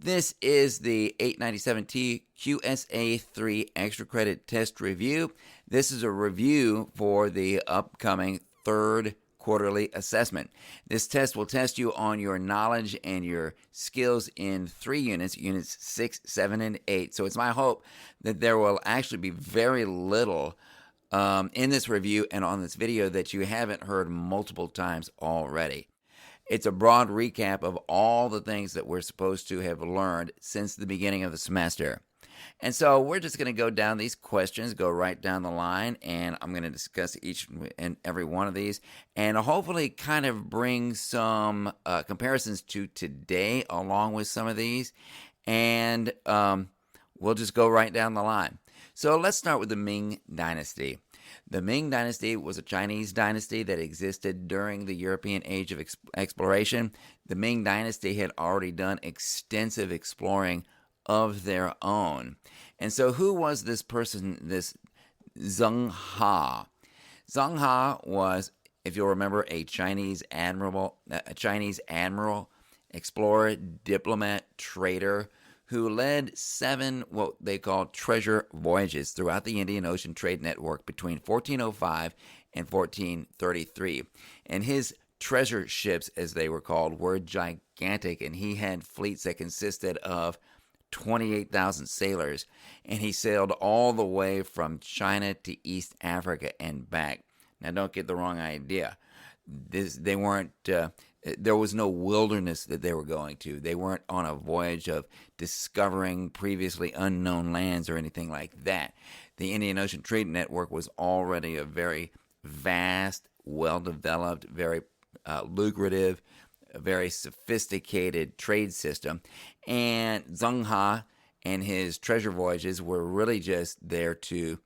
This is the 897T QSA 3 Extra Credit Test Review. This is a review for the upcoming third quarterly assessment. This test will test you on your knowledge and your skills in 3 units, units 6, 7, and 8. So it's my hope that there will actually be very little in this review and on this video that you haven't heard multiple times already. It's a broad recap of all the things that we're supposed to have learned since the beginning of the semester. And so we're just going to go down these questions, go right down the line, and I'm going to discuss each and every one of these and hopefully kind of bring some comparisons to today along with some of these. And we'll just go right down the line. So let's start with the Ming Dynasty. The Ming Dynasty was a Chinese dynasty that existed during the European Age of Exploration. The Ming Dynasty had already done extensive exploring of their own. And so who was this person, this Zheng Ha? Zheng Ha was, if you'll remember, a Chinese admiral, explorer, diplomat, trader, who led 7 what they call treasure voyages throughout the Indian Ocean trade network between 1405 and 1433. And his treasure ships, as they were called, were gigantic, and he had fleets that consisted of 28,000 sailors, and he sailed all the way from China to East Africa and back. Now, don't get the wrong idea. They weren't... there was no wilderness that they were going to. They weren't on a voyage of discovering previously unknown lands or anything like that. The Indian Ocean Trade Network was already a very vast, well-developed, very lucrative, very sophisticated trade system. And Zheng Ha and his treasure voyages were really just there to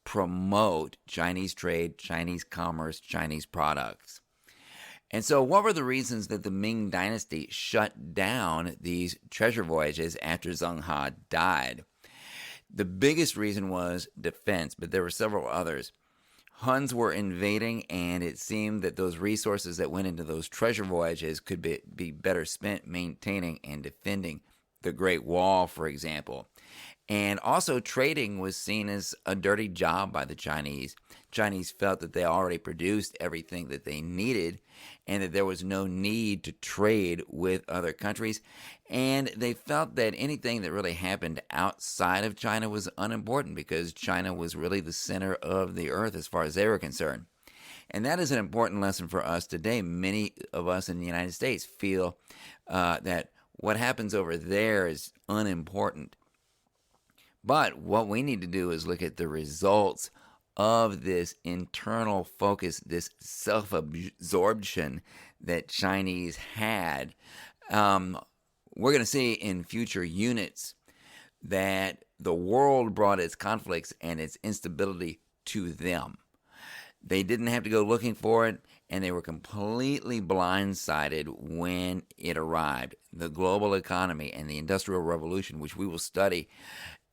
promote Chinese trade, Chinese commerce, Chinese products. And so what were the reasons that the Ming Dynasty shut down these treasure voyages after Zheng Ha died? The biggest reason was defense, but there were several others. Huns were invading, and it seemed that those resources that went into those treasure voyages could be better spent maintaining and defending the Great Wall, for example. And also trading was seen as a dirty job by the Chinese. Chinese felt that they already produced everything that they needed and that there was no need to trade with other countries. And they felt that anything that really happened outside of China was unimportant because China was really the center of the earth as far as they were concerned. And that is an important lesson for us today. Many of us in the United States feel that what happens over there is unimportant. But what we need to do is look at the results of this internal focus, this self-absorption that Chinese had. We're going to see in future units that the world brought its conflicts and its instability to them. They didn't have to go looking for it, and they were completely blindsided when it arrived. The global economy and the Industrial Revolution, which we will study,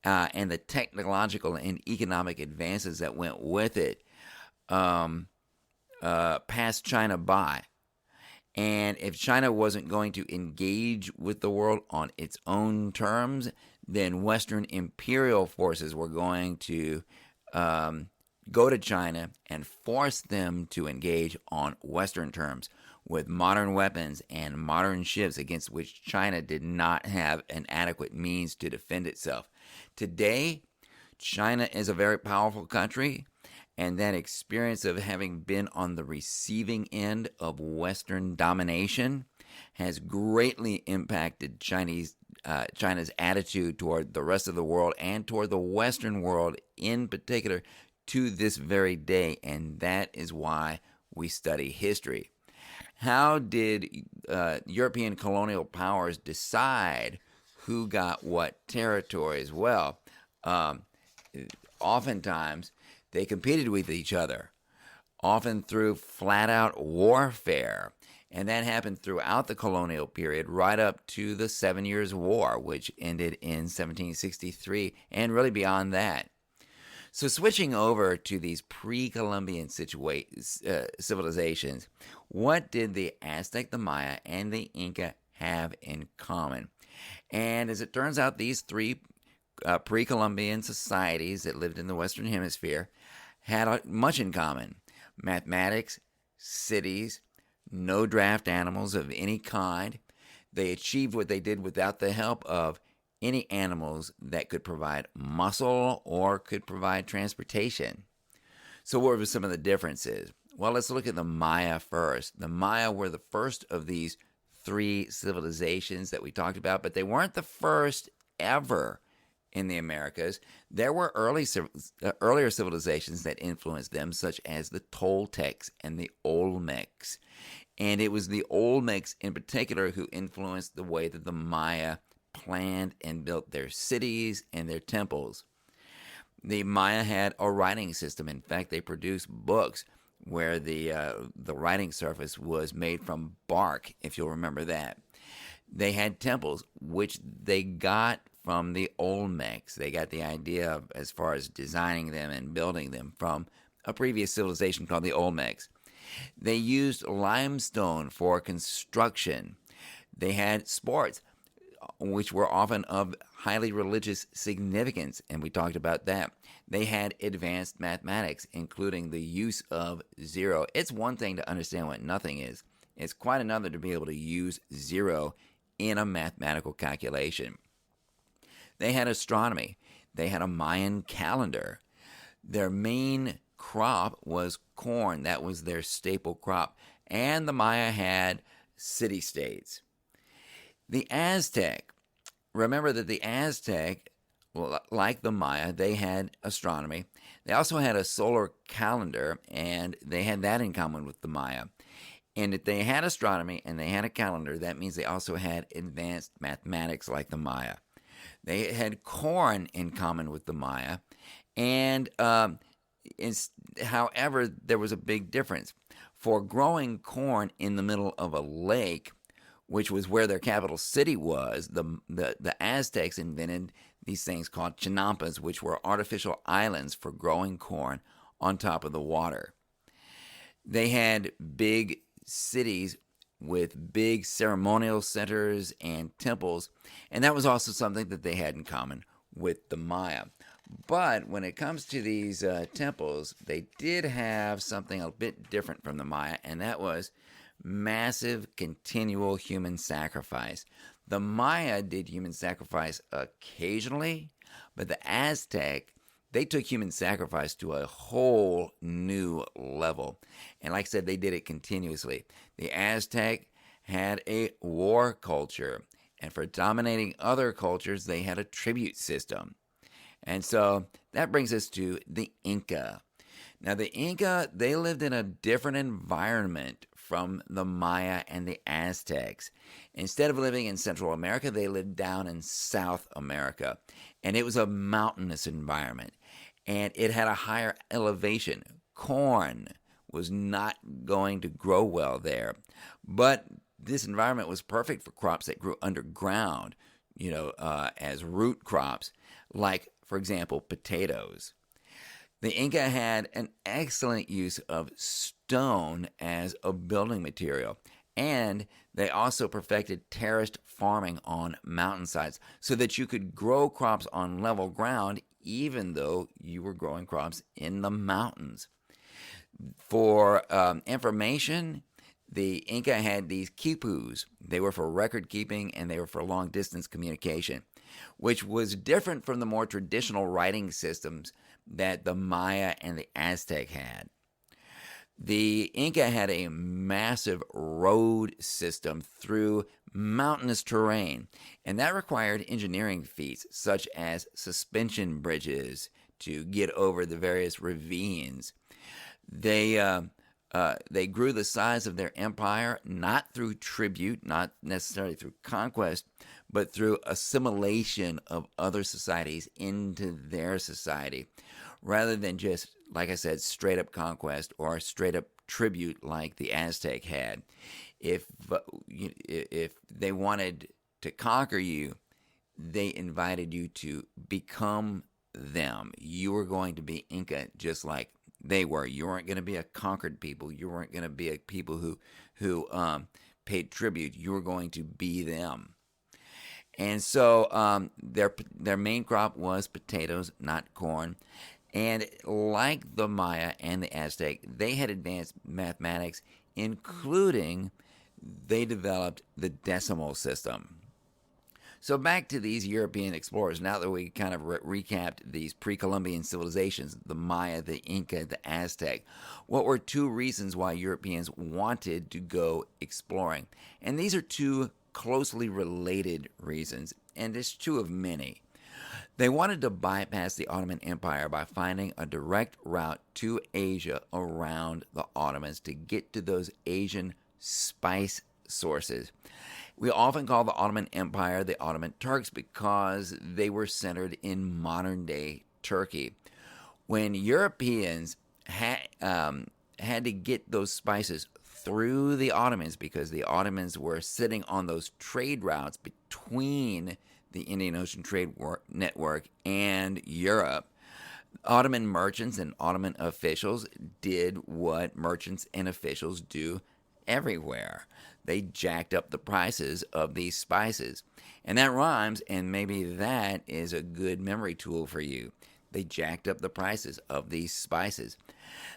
and the technological and economic advances that went with it passed China by. And if China wasn't going to engage with the world on its own terms, then Western imperial forces were going to go to China and force them to engage on Western terms with modern weapons and modern ships against which China did not have an adequate means to defend itself. Today, China is a very powerful country, and that experience of having been on the receiving end of Western domination has greatly impacted China's attitude toward the rest of the world and toward the Western world in particular to this very day, and that is why we study history. How did European colonial powers decide who got what territories? Well, oftentimes they competed with each other, often through flat-out warfare. And that happened throughout the colonial period, right up to the 7 Years' War, which ended in 1763, and really beyond that. So switching over to these pre-Columbian civilizations, what did the Aztec, the Maya, and the Inca have in common? And as it turns out, these three pre-Columbian societies that lived in the Western Hemisphere had much in common: mathematics, cities, no draft animals of any kind. They achieved what they did without the help of any animals that could provide muscle or could provide transportation. So, what were some of the differences? Well, let's look at the Maya first. The Maya were the first of these three civilizations that we talked about, but they weren't the first ever in the Americas. There were earlier civilizations that influenced them, such as the Toltecs and the Olmecs. And it was the Olmecs in particular who influenced the way that the Maya planned and built their cities and their temples. The Maya had a writing system. In fact, they produced books where the writing surface was made from bark, if you'll remember that. They had temples, which they got from the Olmecs. They got the idea of, as far as designing them and building them, from a previous civilization called the Olmecs. They used limestone for construction. They had sports, which were often of highly religious significance, and we talked about that. They had advanced mathematics, including the use of zero. It's one thing to understand what nothing is. It's quite another to be able to use zero in a mathematical calculation. They had astronomy. They had a Mayan calendar. Their main crop was corn. That was their staple crop. And the Maya had city-states. The Aztec. Remember that the Aztec, like the Maya, they had astronomy. They also had a solar calendar, and they had that in common with the Maya. And if they had astronomy and they had a calendar, that means they also had advanced mathematics like the Maya. They had corn in common with the Maya. And however, there was a big difference. For growing corn in the middle of a lake, which was where their capital city was, the Aztecs invented these things called chinampas, which were artificial islands for growing corn on top of the water. They had big cities with big ceremonial centers and temples, and that was also something that they had in common with the Maya. But when it comes to these temples, they did have something a bit different from the Maya, and that was massive, continual human sacrifice. The Maya did human sacrifice occasionally, but the Aztec, they took human sacrifice to a whole new level. And like I said, they did it continuously. The Aztec had a war culture, and for dominating other cultures, they had a tribute system. And so that brings us to the Inca. Now, the Inca, they lived in a different environment from the Maya and the Aztecs. Instead of living in Central America, they lived down in South America. And it was a mountainous environment. And it had a higher elevation. Corn was not going to grow well there. But this environment was perfect for crops that grew underground, as root crops, like, for example, potatoes. The Inca had an excellent use of stone as a building material, and they also perfected terraced farming on mountainsides so that you could grow crops on level ground even though you were growing crops in the mountains. For information, the Inca had these quipus. They were for record keeping and they were for long distance communication, which was different from the more traditional writing systems that the Maya and the Aztec had. The Inca had a massive road system through mountainous terrain, and that required engineering feats such as suspension bridges to get over the various ravines. They grew the size of their empire not through tribute, not necessarily through conquest, but through assimilation of other societies into their society, rather than just, like I said, straight up conquest or straight up tribute like the Aztec had. If they wanted to conquer you, they invited you to become them. You were going to be Inca just like they were. You weren't going to be a conquered people. You weren't going to be a people who paid tribute. You were going to be them. And so their main crop was potatoes, not corn. And like the Maya and the Aztec, they had advanced mathematics, including they developed the decimal system. So back to these European explorers. Now that we kind of recapped these pre-Columbian civilizations, the Maya, the Inca, the Aztec, what were two reasons why Europeans wanted to go exploring? And these are two closely related reasons, and it's two of many. They wanted to bypass the Ottoman Empire by finding a direct route to Asia around the Ottomans to get to those Asian spice sources. We often call the Ottoman Empire the Ottoman Turks because they were centered in modern day Turkey. When Europeans had to get those spices through the Ottomans because the Ottomans were sitting on those trade routes between the Indian Ocean Trade Network and Europe, Ottoman merchants and Ottoman officials did what merchants and officials do everywhere. They jacked up the prices of these spices. And that rhymes, and maybe that is a good memory tool for you. They jacked up the prices of these spices.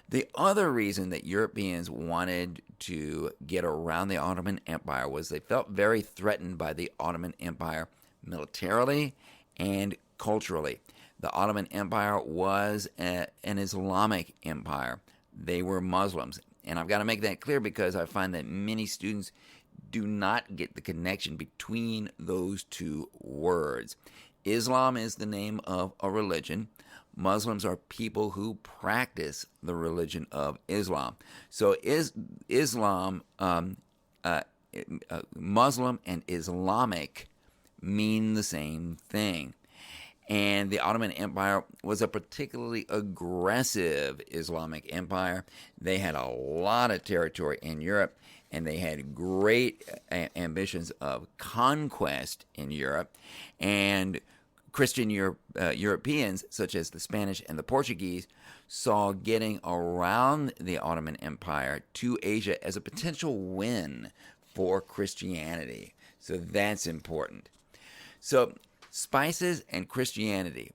The other reason that Europeans wanted to get around the Ottoman Empire was they felt very threatened by the Ottoman Empire militarily and culturally. The Ottoman Empire was an Islamic empire. They were Muslims. And I've got to make that clear because I find that many students do not get the connection between those two words. Islam is the name of a religion. Muslims are people who practice the religion of Islam. So Islam, Muslim and Islamic mean the same thing. And the Ottoman Empire was a particularly aggressive Islamic empire. They had a lot of territory in Europe, and they had great ambitions of conquest in Europe. And Christian Europeans, such as the Spanish and the Portuguese, saw getting around the Ottoman Empire to Asia as a potential win for Christianity. So that's important. So spices and Christianity,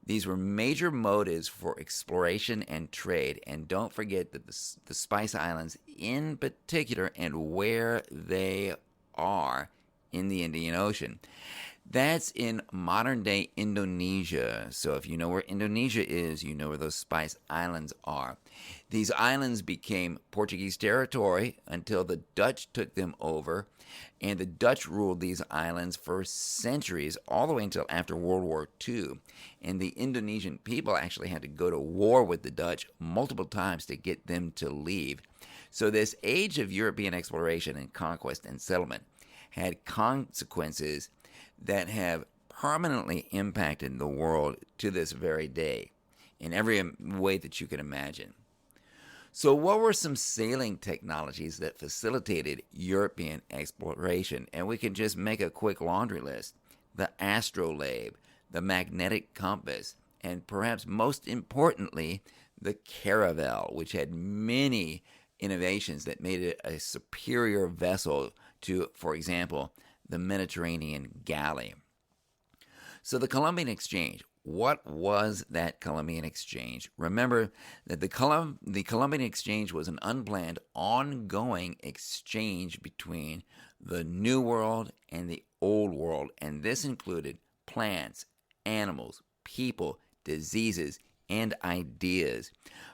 these were major motives for exploration and trade. And don't forget that the Spice Islands in particular and where they are in the Indian Ocean. That's in modern-day Indonesia. So if you know where Indonesia is, you know where those Spice Islands are. These islands became Portuguese territory until the Dutch took them over, and the Dutch ruled these islands for centuries, all the way until after World War II. And the Indonesian people actually had to go to war with the Dutch multiple times to get them to leave. So this age of European exploration and conquest and settlement had consequences that have permanently impacted the world to this very day in every way that you can imagine. So what were some sailing technologies that facilitated European exploration? And we can just make a quick laundry list. The astrolabe, the magnetic compass, and perhaps most importantly, the caravel, which had many innovations that made it a superior vessel to, for example, the Mediterranean galley. So the Columbian Exchange, what was that Columbian Exchange? Remember that the Columbian Exchange was an unplanned, ongoing exchange between the New World and the Old World, and this included plants, animals, people, diseases, and ideas.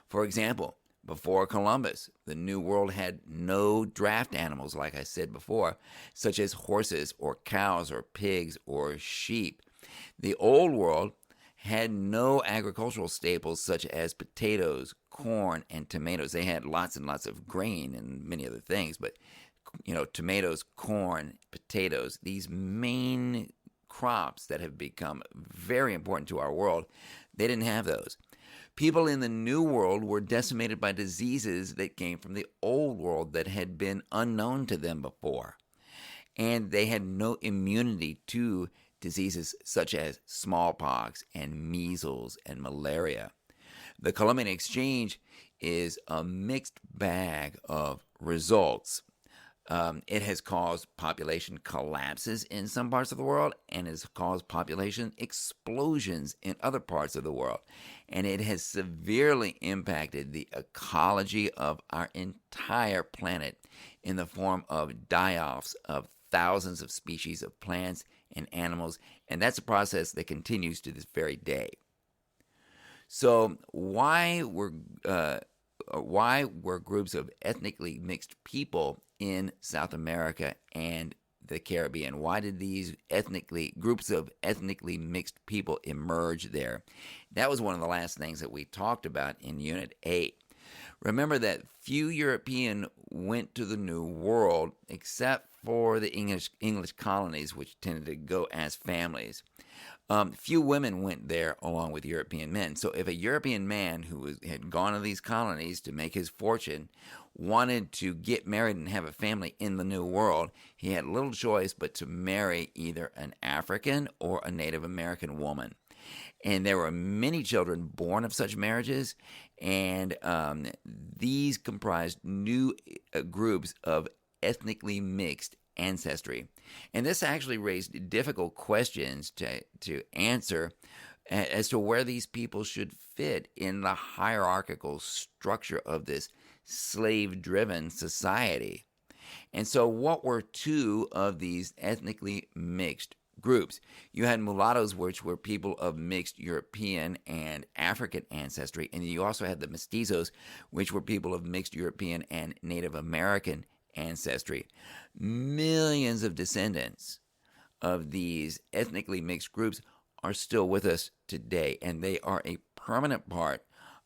For example, before Columbus, the New World had no draft animals, like I said before, such as horses or cows or pigs or sheep. The Old World had no agricultural staples such as potatoes, corn, and tomatoes. They had lots and lots of grain and many other things, but tomatoes, corn, potatoes, these main crops that have become very important to our world, they didn't have those. People in the New World were decimated by diseases that came from the Old World that had been unknown to them before. And they had no immunity to diseases such as smallpox and measles and malaria. The Columbian Exchange is a mixed bag of results. It has caused population collapses in some parts of the world and has caused population explosions in other parts of the world. And it has severely impacted the ecology of our entire planet in the form of die offs of thousands of species of plants and animals. And that's a process that continues to this very day. So, why were groups of ethnically mixed people in South America and the Caribbean? Why did these groups of ethnically mixed people emerge there? That was one of the last things that we talked about in Unit 8. Remember that few European went to the New World except for the English colonies, which tended to go as families. Few women went there along with European men. So if a European man who had gone to these colonies to make his fortune wanted to get married and have a family in the New World, he had little choice but to marry either an African or a Native American woman. And there were many children born of such marriages, and these comprised new groups of ethnically mixed ancestry. And this actually raised difficult questions to answer as to where these people should fit in the hierarchical structure of this slave-driven society. And so what were two of these ethnically mixed groups? You had mulattoes, which were people of mixed European and African ancestry, and you also had the mestizos, which were people of mixed European and Native American ancestry. Millions of descendants of these ethnically mixed groups are still with us today, and they are a permanent part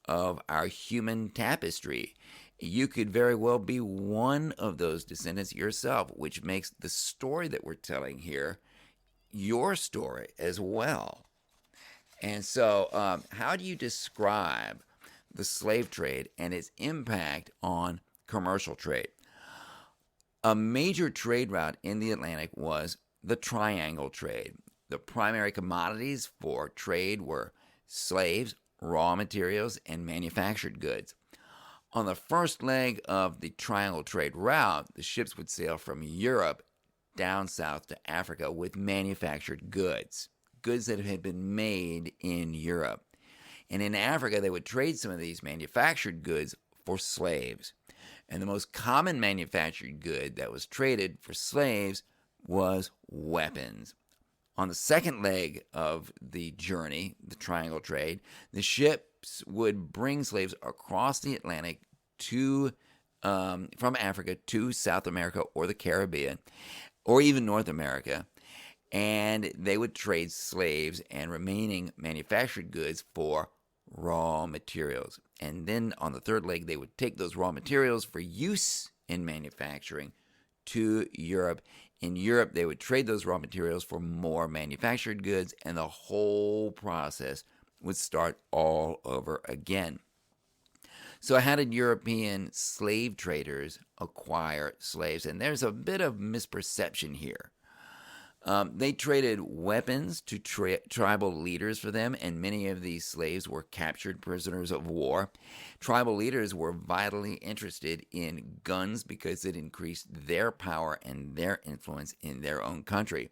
of our human tapestry. You could very well be one of those descendants yourself, which makes the story that we're telling here your story as well. And so, how do you describe the slave trade and its impact on commercial trade? A major trade route in the Atlantic was the triangle trade. The primary commodities for trade were slaves, raw materials, and manufactured goods. On the first leg of the triangle trade route, the ships would sail from Europe down south to Africa with manufactured goods that had been made in Europe. And in Africa, they would trade some of these manufactured goods for slaves. And the most common manufactured good that was traded for slaves was weapons. On the second leg of the journey, the triangle trade, the ships would bring slaves across the Atlantic from Africa to South America or the Caribbean, or even North America, and they would trade slaves and remaining manufactured goods for raw materials. And then on the third leg, they would take those raw materials for use in manufacturing to Europe. In Europe, they would trade those raw materials for more manufactured goods, and the whole process would start all over again. So how did European slave traders acquire slaves? And there's a bit of misperception here. They traded weapons to tribal leaders for them, and many of these slaves were captured prisoners of war. Tribal leaders were vitally interested in guns because it increased their power and their influence in their own country.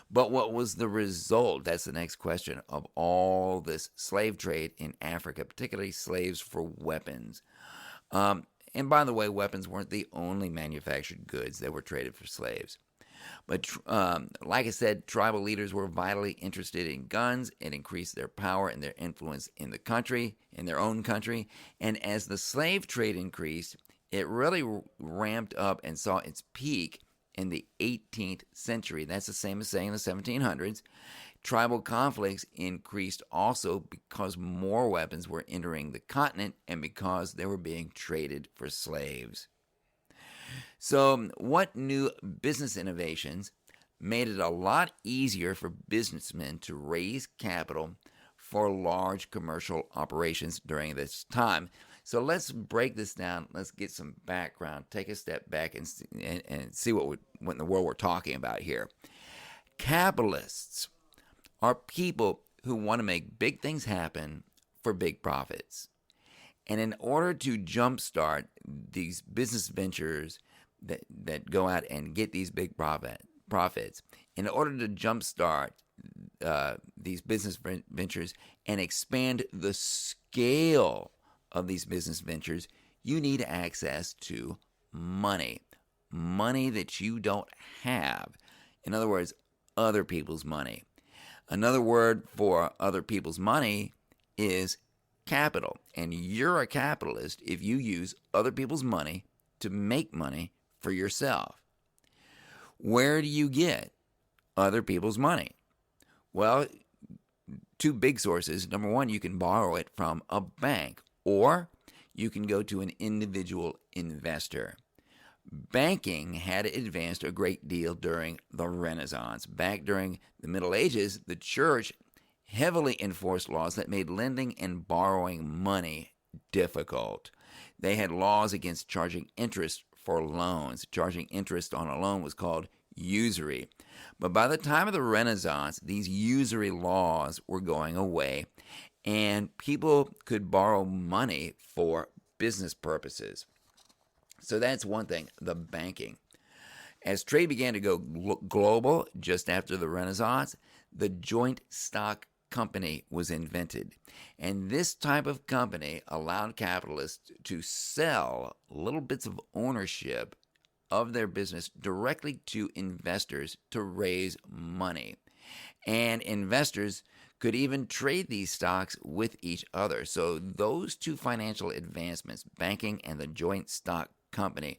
But what was the result? That's the next question of all this slave trade in Africa, particularly slaves for weapons. And by the way, weapons weren't the only manufactured goods that were traded for slaves. But like I said, tribal leaders were vitally interested in guns. It increased their power and their influence in the country, in their own country. And as the slave trade increased, it really ramped up and saw its peak in the 18th century. That's the same as saying the 1700s. Tribal conflicts increased also because more weapons were entering the continent and because they were being traded for slaves. So, what new business innovations made it a lot easier for businessmen to raise capital for large commercial operations during this time? So let's break this down. Let's get some background. Take a step back and see what in the world we're talking about here. Capitalists are people who want to make big things happen for big profits. And in order to jumpstart these business ventures, that go out and get these big profits in order to jumpstart these business ventures and expand the scale of these business ventures. You need access to money that you don't have. In other words, other people's money. Another word for other people's money is capital. And you're a capitalist if you use other people's money to make money for yourself. Where do you get other people's money? Well, two big sources. Number one, you can borrow it from a bank, or you can go to an individual investor. Banking had advanced a great deal during the Renaissance. Back during the Middle Ages, the church heavily enforced laws that made lending and borrowing money difficult. They had laws against charging interest for loans. Charging interest on a loan was called usury. But by the time of the Renaissance, these usury laws were going away, and people could borrow money for business purposes. So that's one thing, the banking. As trade began to go global just after the Renaissance, the joint stock company was invented. And this type of company allowed capitalists to sell little bits of ownership of their business directly to investors to raise money. And investors could even trade these stocks with each other. So those two financial advancements, banking and the joint stock company,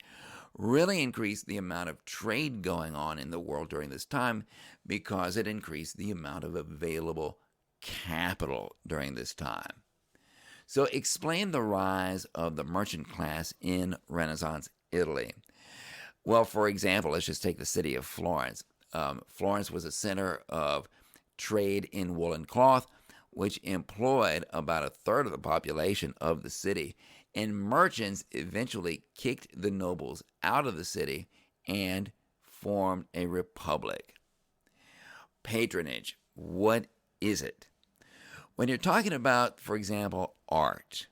really increased the amount of trade going on in the world during this time because it increased the amount of available capital during this time. So explain the rise of the merchant class in Renaissance Italy. Well, for example, let's just take the city of Florence. Florence was a center of trade in woolen cloth, which employed about a third of the population of the city. And merchants eventually kicked the nobles out of the city and formed a republic. Patronage, what is it? When you're talking about, for example, art,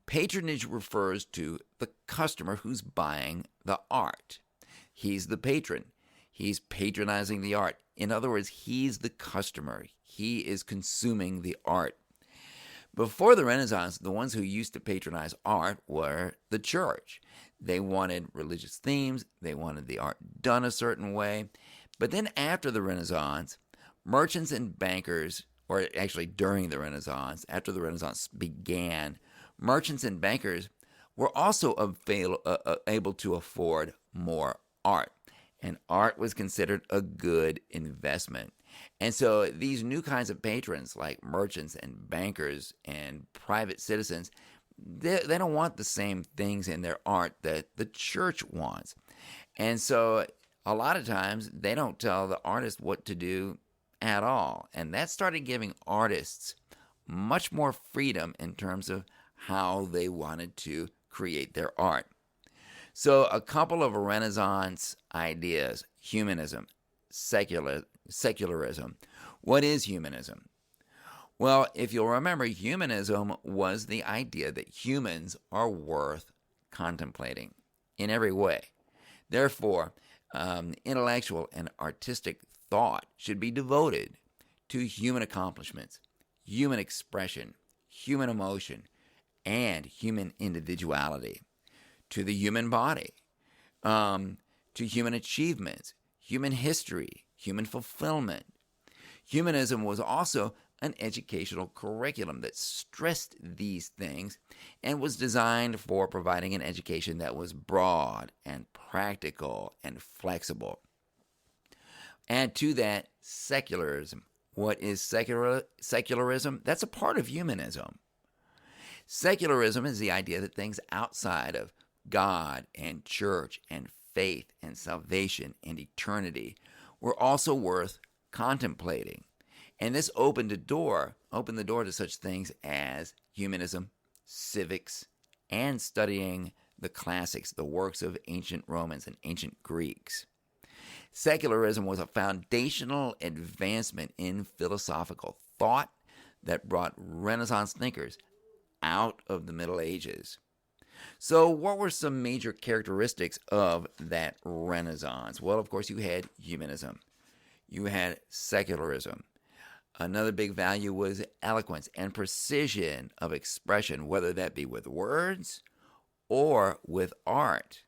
patronage refers to the customer who's buying the art. He's the patron. He's patronizing the art. In other words, he's the customer. He is consuming the art. Before the Renaissance, the ones who used to patronize art were the church. They wanted religious themes. They wanted the art done a certain way. But then after the Renaissance, merchants and bankers, or actually during the Renaissance, after the Renaissance began, merchants and bankers were also able to afford more art. And art was considered a good investment. And so these new kinds of patrons, like merchants and bankers and private citizens, they don't want the same things in their art that the church wants. And so a lot of times they don't tell the artist what to do at all. And that started giving artists much more freedom in terms of how they wanted to create their art. So a couple of Renaissance ideas: humanism, secularism. What is humanism? Well, if you'll remember, humanism was the idea that humans are worth contemplating in every way. Therefore, intellectual and artistic thought should be devoted to human accomplishments, human expression, human emotion, and human individuality, to the human body, to human achievements, human history, human fulfillment. Humanism was also an educational curriculum that stressed these things and was designed for providing an education that was broad and practical and flexible. Add to that secularism. What is secularism? That's a part of humanism. Secularism is the idea that things outside of God and church and faith and salvation and eternity were also worth contemplating. And this opened the door to such things as humanism, civics, and studying the classics, the works of ancient Romans and ancient Greeks. Secularism was a foundational advancement in philosophical thought that brought Renaissance thinkers out of the Middle Ages. So, what were some major characteristics of that Renaissance? Well, of course, you had humanism, you had secularism. Another big value was eloquence and precision of expression, whether that be with words or with art.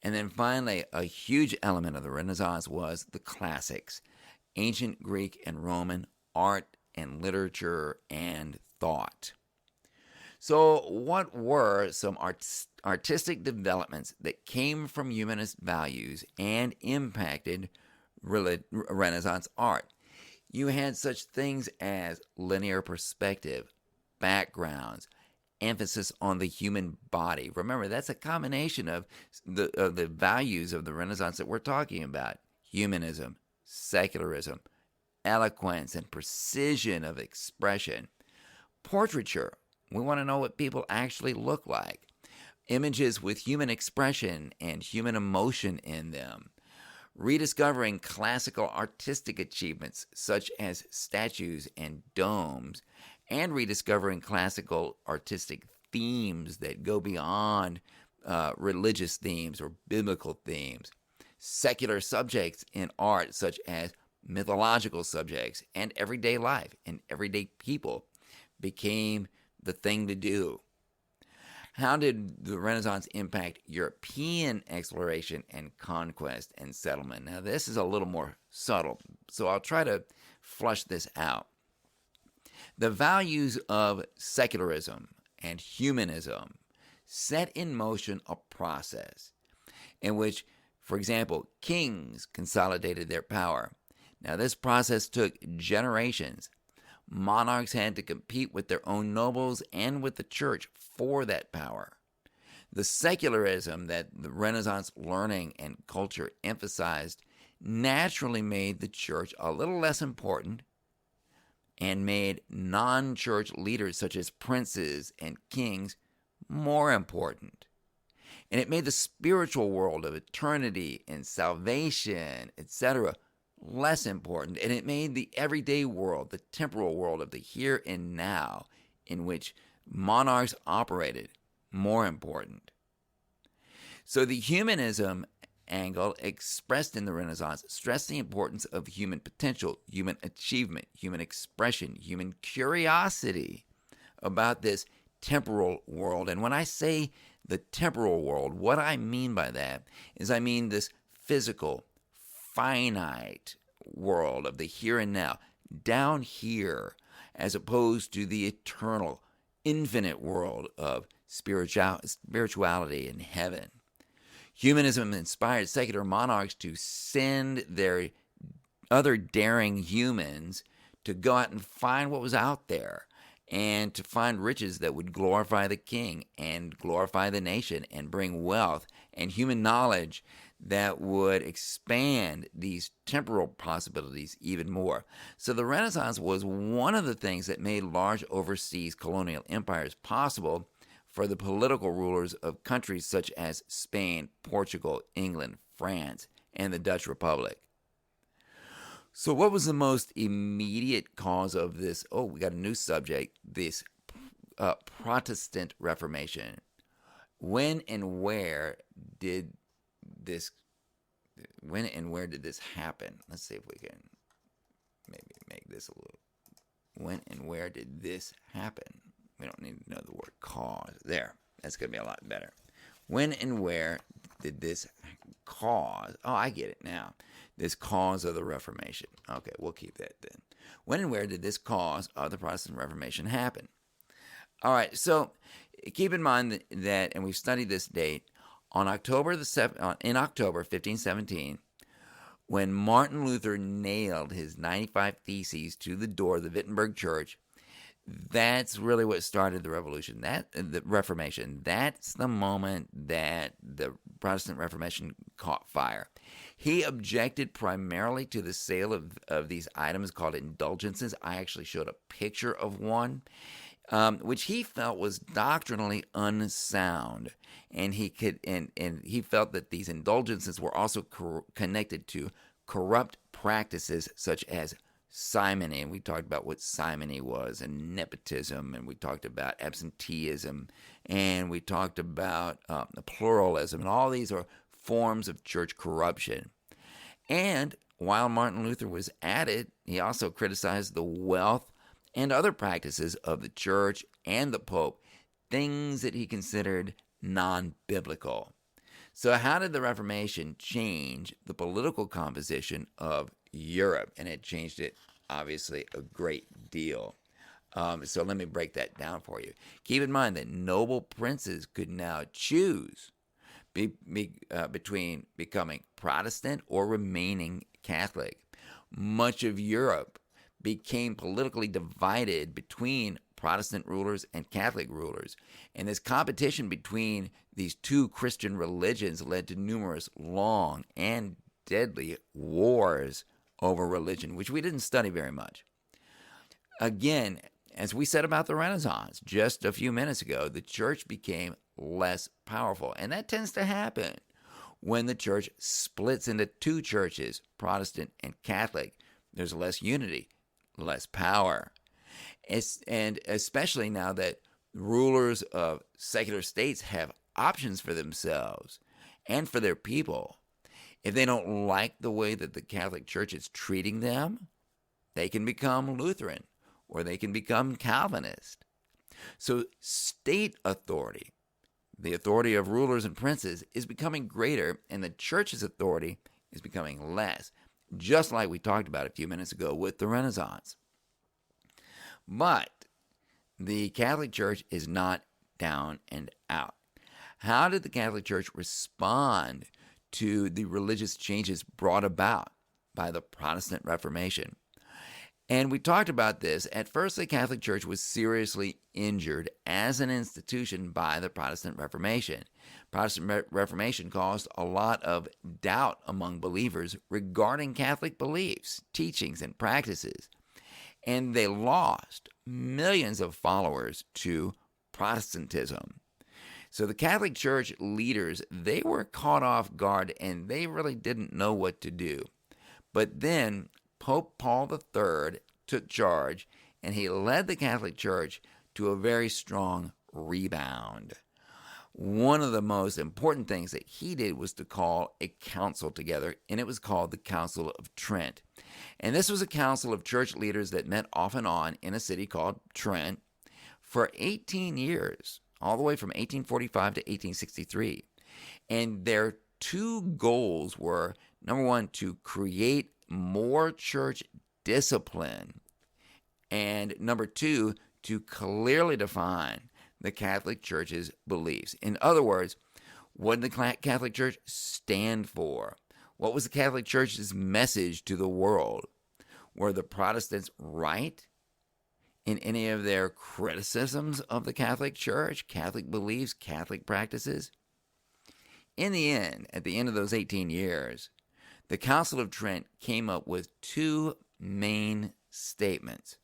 And then finally, a huge element of the Renaissance was the classics, ancient Greek and Roman art and literature and thought. So, what were some artistic developments that came from humanist values and impacted Renaissance art? You had such things as linear perspective, backgrounds, emphasis on the human body. Remember, that's a combination of the values of the Renaissance that we're talking about: humanism, secularism, eloquence, and precision of expression. Portraiture. We want to know what people actually look like. Images with human expression and human emotion in them. Rediscovering classical artistic achievements such as statues and domes, and rediscovering classical artistic themes that go beyond religious themes or biblical themes. Secular subjects in art such as mythological subjects and everyday life and everyday people became the thing to do. How did the Renaissance impact European exploration and conquest and settlement? Now, this is a little more subtle, so I'll try to flush this out. The values of secularism and humanism set in motion a process in which, for example, kings consolidated their power. Now, this process took generations. Monarchs had to compete with their own nobles and with the church for that power. The secularism that the Renaissance learning and culture emphasized naturally made the church a little less important and made non-church leaders such as princes and kings more important. And it made the spiritual world of eternity and salvation, etc., less important, and it made the everyday world, the temporal world of the here and now, in which monarchs operated, more important. So the humanism angle expressed in the Renaissance stressed the importance of human potential, human achievement, human expression, human curiosity about this temporal world. And when I say the temporal world, what I mean by that is I mean this physical, finite world of the here and now, down here, as opposed to the eternal, infinite world of spirituality in heaven. Humanism inspired secular monarchs to send their other daring humans to go out and find what was out there and to find riches that would glorify the king and glorify the nation and bring wealth and human knowledge that would expand these temporal possibilities even more. So the Renaissance was one of the things that made large overseas colonial empires possible for the political rulers of countries such as Spain, Portugal, England, France, and the Dutch Republic. So what was the most immediate cause of this? Oh, we got a new subject, this Protestant Reformation. When and where did this happen? Let's see if we can maybe make this a little. When and where did this happen? We don't need to know the word cause. There. That's going to be a lot better. When and where did this cause? Oh, I get it now. This cause of the Reformation. Okay, we'll keep that then. When and where did this cause of the Protestant Reformation happen? All right, so keep in mind that, and we've studied this date, in October 1517, when Martin Luther nailed his 95 Theses to the door of the Wittenberg Church, that's really what started the revolution, the Reformation. That's the moment that the Protestant Reformation caught fire. He objected primarily to the sale of these items called indulgences. I actually showed a picture of one, which he felt was doctrinally unsound, and he felt that these indulgences were also connected to corrupt practices such as simony, and we talked about what simony was, and nepotism, and we talked about absenteeism, and we talked about pluralism, and all these are forms of church corruption. And while Martin Luther was at it, he also criticized the wealth and other practices of the church and the Pope, things that he considered non-biblical. So how did the Reformation change the political composition of Europe? And it changed it, obviously, a great deal. So let me break that down for you. Keep in mind that noble princes could now choose between becoming Protestant or remaining Catholic. Much of Europe became politically divided between Protestant rulers and Catholic rulers. And this competition between these two Christian religions led to numerous long and deadly wars over religion, which we didn't study very much. Again, as we said about the Renaissance just a few minutes ago, the church became less powerful. And that tends to happen when the church splits into two churches, Protestant and Catholic. There's less unity, less power. And especially now that rulers of secular states have options for themselves and for their people. If they don't like the way that the Catholic Church is treating them, they can become Lutheran or they can become Calvinist. So state authority, the authority of rulers and princes, is becoming greater, and the church's authority is becoming less, just like we talked about a few minutes ago with the Renaissance. But the Catholic Church is not down and out. How did the Catholic Church respond to the religious changes brought about by the Protestant Reformation? And we talked about this. At first, the Catholic Church was seriously injured as an institution by the Protestant Reformation. Protestant Reformation caused a lot of doubt among believers regarding Catholic beliefs, teachings, and practices. And they lost millions of followers to Protestantism. So the Catholic Church leaders, they were caught off guard and they really didn't know what to do. But then Pope Paul III took charge and he led the Catholic Church to a very strong rebound. One of the most important things that he did was to call a council together, and it was called the Council of Trent. And this was a council of church leaders that met off and on in a city called Trent for 18 years, all the way from 1845 to 1863. And their two goals were, number one, to create more church discipline, and number two, to clearly define the Catholic Church's beliefs. In other words, what did the Catholic Church stand for? What was the Catholic Church's message to the world? Were the Protestants right in any of their criticisms of the Catholic Church, Catholic beliefs, Catholic practices? In the end, at the end of those 18 years, the Council of Trent came up with two main statements.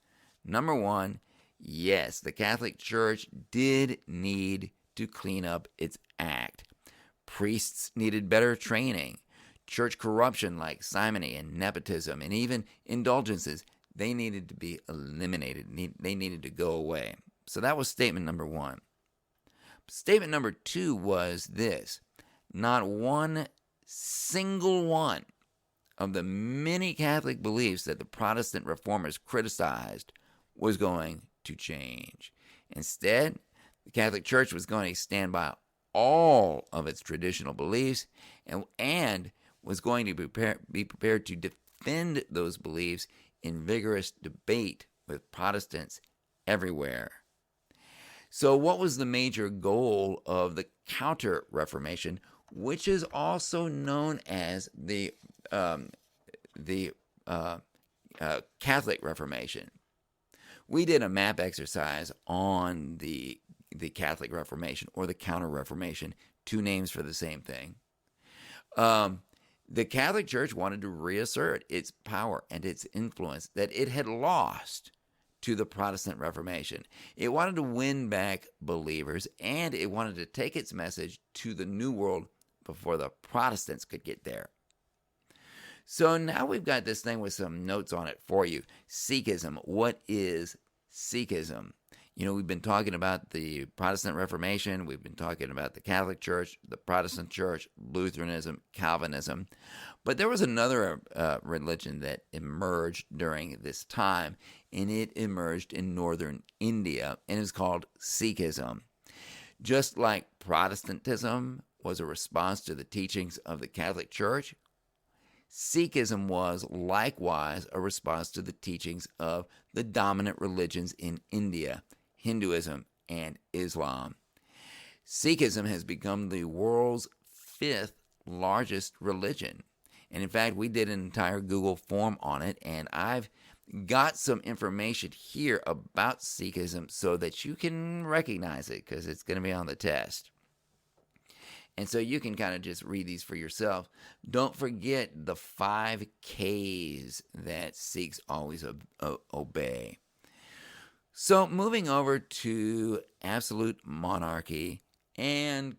Number one, yes, the Catholic Church did need to clean up its act. Priests needed better training. Church corruption like simony and nepotism and even indulgences, they needed to be eliminated. They needed to go away. So that was statement number one. Statement number two was this: not one single one of the many Catholic beliefs that the Protestant reformers criticized was going to change. Instead, the Catholic Church was going to stand by all of its traditional beliefs and was going to be prepared to defend those beliefs in vigorous debate with Protestants everywhere. So what was the major goal of the Counter-Reformation, which is also known as the Catholic Reformation? We did a map exercise on the Catholic Reformation or the Counter-Reformation, two names for the same thing. The Catholic Church wanted to reassert its power and its influence that it had lost to the Protestant Reformation. It wanted to win back believers, and it wanted to take its message to the New World before the Protestants could get there. So now we've got this thing with some notes on it for you. Sikhism. What is Sikhism? We've been talking about the Protestant Reformation. We've been talking about the Catholic Church, the Protestant Church, Lutheranism, Calvinism. But there was another religion that emerged during this time, and it emerged in northern India, and it's called Sikhism. Just like Protestantism was a response to the teachings of the Catholic Church, Sikhism was likewise a response to the teachings of the dominant religions in India, Hinduism and Islam. Sikhism has become the world's fifth largest religion. And in fact, we did an entire Google form on it, and I've got some information here about Sikhism so that you can recognize it, because it's going to be on the test. And so you can kind of just read these for yourself. Don't forget the 5 Ks that Sikhs always obey. So moving over to absolute monarchy and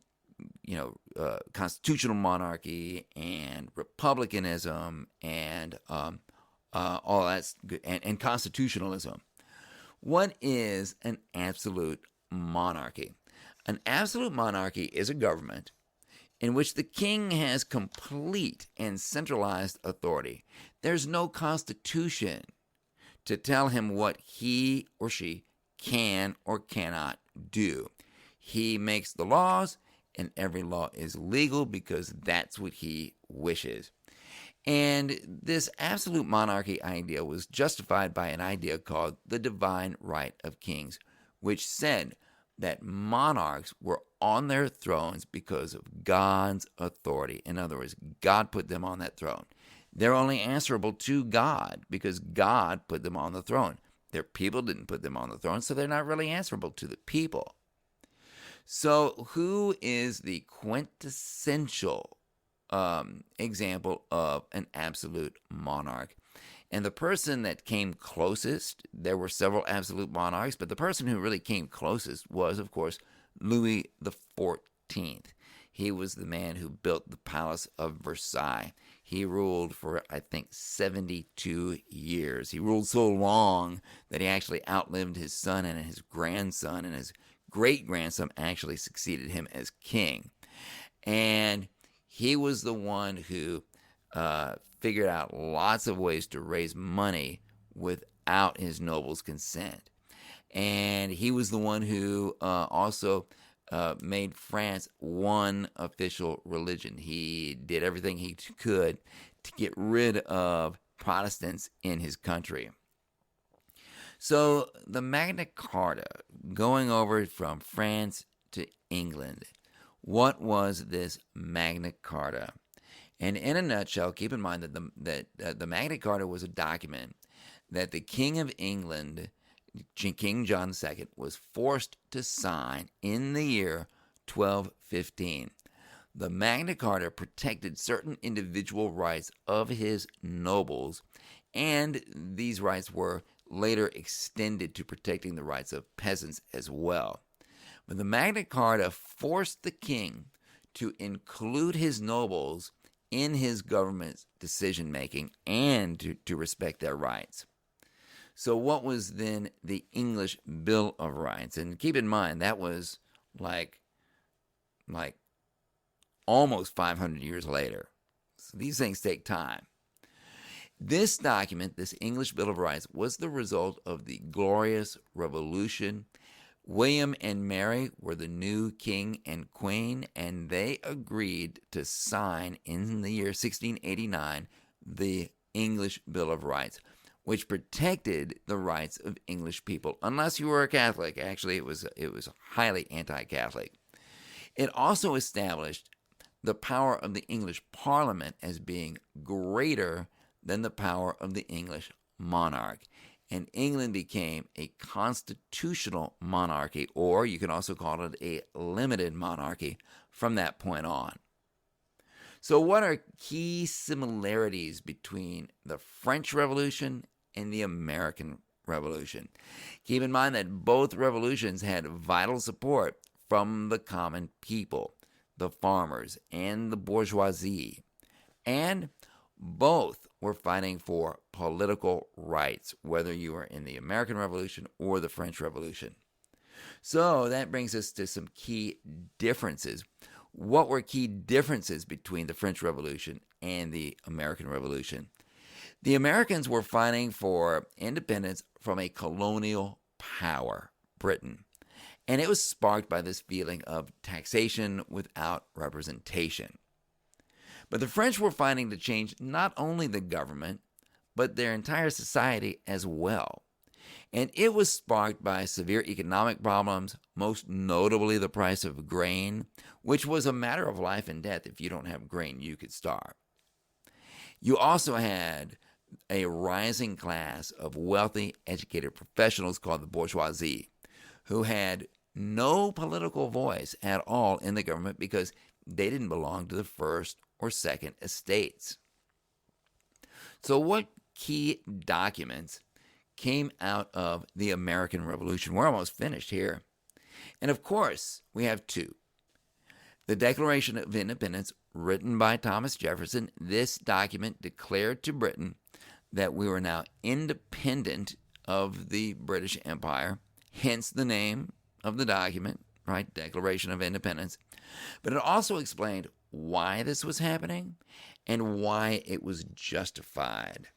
constitutional monarchy and republicanism and all that's good, and constitutionalism. What is an absolute monarchy? An absolute monarchy is a government in which the king has complete and centralized authority. There's no constitution to tell him what he or she can or cannot do. He makes the laws, and every law is legal because that's what he wishes. And this absolute monarchy idea was justified by an idea called the divine right of kings, which said that monarchs were on their thrones because of God's authority. In other words, God put them on that throne. They're only answerable to God because God put them on the throne. Their people didn't put them on the throne, so they're not really answerable to the people. So who is the quintessential example of an absolute monarch? And the person that came closest, there were several absolute monarchs, but the person who really came closest was, of course, Louis XIV. He was the man who built the Palace of Versailles. He ruled for, I think, 72 years. He ruled so long that he actually outlived his son and his grandson, and his great-grandson actually succeeded him as king. And he was the one who figured out lots of ways to raise money without his nobles' consent. And he was the one who also made France one official religion. He did everything he could to get rid of Protestants in his country. So the Magna Carta, going over from France to England, what was this Magna Carta? And in a nutshell, keep in mind that the Magna Carta was a document that the King of England, King John II, was forced to sign in the year 1215. The Magna Carta protected certain individual rights of his nobles, and these rights were later extended to protecting the rights of peasants as well. But the Magna Carta forced the king to include his nobles in his government's decision-making and to respect their rights. So what was then the English Bill of Rights? And keep in mind, that was like almost 500 years later. So these things take time. This document, this English Bill of Rights, was the result of the Glorious Revolution. William and Mary were the new king and queen, and they agreed to sign in the year 1689 the English Bill of Rights, which protected the rights of English people, unless you were a Catholic. Actually, it was highly anti-Catholic. It also established the power of the English Parliament as being greater than the power of the English monarch. And England became a constitutional monarchy, or you can also call it a limited monarchy from that point on. So what are key similarities between the French Revolution and the American Revolution? Keep in mind that both revolutions had vital support from the common people, the farmers, and the bourgeoisie. And both were fighting for political rights, whether you were in the American Revolution or the French Revolution. So that brings us to some key differences. What were key differences between the French Revolution and the American Revolution? The Americans were fighting for independence from a colonial power, Britain. And it was sparked by this feeling of taxation without representation. But the French were fighting to change not only the government, but their entire society as well. And it was sparked by severe economic problems, most notably the price of grain, which was a matter of life and death. If you don't have grain, you could starve. You also had a rising class of wealthy, educated professionals called the bourgeoisie, who had no political voice at all in the government because they didn't belong to the first or second estates. So what key documents came out of the American Revolution? We're almost finished here. And of course, we have two. The Declaration of Independence, written by Thomas Jefferson. This document declared to Britain that we were now independent of the British Empire, hence the name of the document, right? Declaration of Independence. But it also explained why this was happening and why it was justified.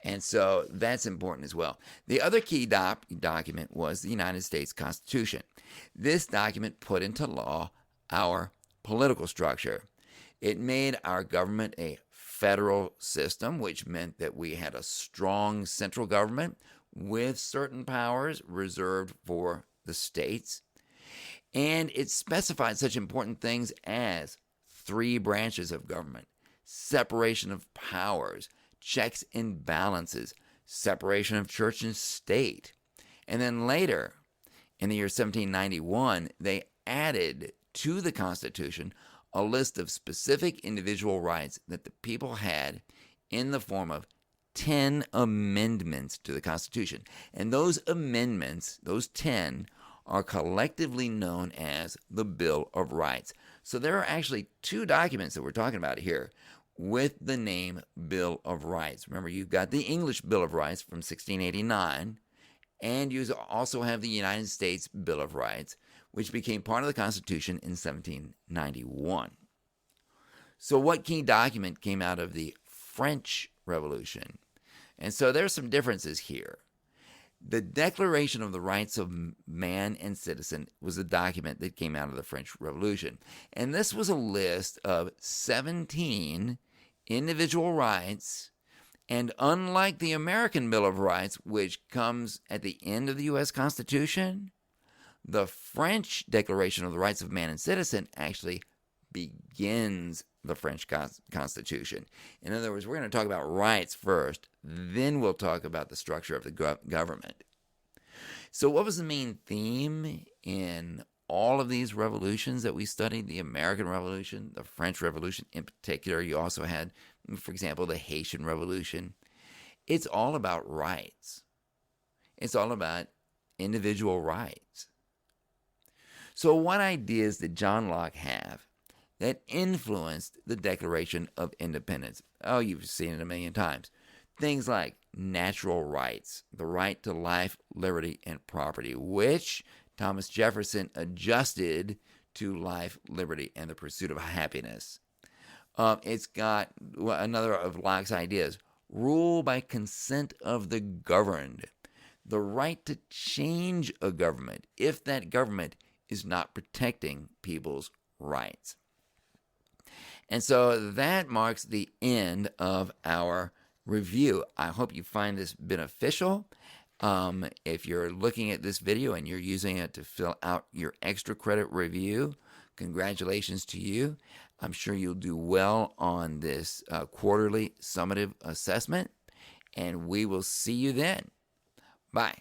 And so that's important as well. The other key document was the United States Constitution. This document put into law our political structure. It made our government a federal system, which meant that we had a strong central government with certain powers reserved for the states. And it specified such important things as 3 branches of government, separation of powers, checks and balances, separation of church and state. And then later, in the year 1791, they added to the Constitution a list of specific individual rights that the people had in the form of 10 amendments to the Constitution. And those amendments, those 10, are collectively known as the Bill of Rights. So there are actually 2 documents that we're talking about here with the name Bill of Rights. Remember, you've got the English Bill of Rights from 1689, and you also have the United States Bill of Rights, which became part of the Constitution in 1791. So what key document came out of the French Revolution? And so there's some differences here. The Declaration of the Rights of Man and Citizen was a document that came out of the French Revolution. And this was a list of 17 individual rights. And unlike the American Bill of Rights, which comes at the end of the U.S. Constitution, the French Declaration of the Rights of Man and Citizen actually begins the French Constitution. In other words, we're going to talk about rights first, then we'll talk about the structure of the government. So what was the main theme in all of these revolutions that we studied? The American Revolution, the French Revolution in particular. You also had, for example, the Haitian Revolution. It's all about rights. It's all about individual rights. So what ideas did John Locke have that influenced the Declaration of Independence? Oh, you've seen it a million times. Things like natural rights, the right to life, liberty, and property, which Thomas Jefferson adjusted to life, liberty, and the pursuit of happiness. It's got another of Locke's ideas, rule by consent of the governed, the right to change a government if that government is not protecting people's rights. And so that marks the end of our review. I hope you find this beneficial. If you're looking at this video and you're using it to fill out your extra credit review, congratulations to you. I'm sure you'll do well on this quarterly summative assessment, and we will see you then. Bye.